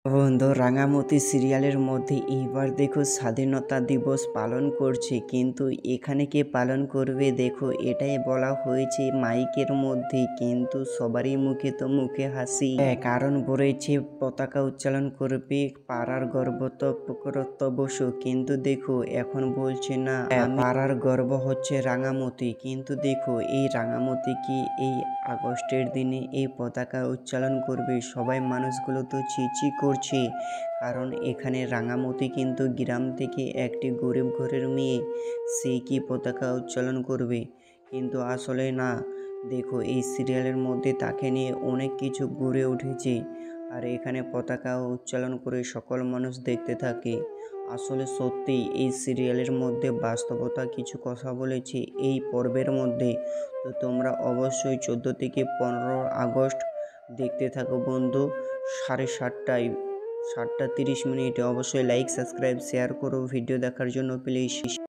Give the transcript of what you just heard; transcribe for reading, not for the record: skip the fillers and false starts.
বন্ধু, রাঙামতি সিরিয়ালের মধ্যে এইবার দেখো স্বাধীনতা দিবস পালন করছে, কিন্তু এখানে কে পালন করবে দেখো এটাই বলা হয়েছে মাইকের মধ্যে, কিন্তু সবারই মুখে তো মুখে হাসি। কারণ বলেছে পতাকা উচ্চারণ করবে পাড়ার গর্ব তো পুকুরত্ব বসু, কিন্তু দেখো এখন বলছে না পাড়ার গর্ব হচ্ছে রাঙামতি। কিন্তু দেখো এই রাঙামতি কি এই আগস্টের দিনে এই পতাকা উচ্চারণ করবে? সবাই মানুষগুলো তো ছিছি করছে, কারণ এখানে রাঙামতি কিন্তু গ্রাম থেকে একটি গরিব ঘরের মেয়ে, সে কি পতাকা উচ্চারণ করবে? কিন্তু আসলে না, দেখো এই সিরিয়ালের মধ্যে তাকে নিয়ে অনেক কিছু গড়ে উঠেছে, আর এখানে পতাকা উচ্চারণ করে সকল মানুষ দেখতে থাকে। আসলে সত্যি এই সিরিয়ালের মধ্যে বাস্তবতা কিছু কথা বলেছে এই পর্বের মধ্যে। তো তোমরা অবশ্যই 14 থেকে 15 আগস্ট দেখতে থাকো বন্ধু, 7:30টায়, 7:30 অবশ্যই লাইক সাবস্ক্রাইব শেয়ার করো ভিডিও দেখার জন্য প্লিজ।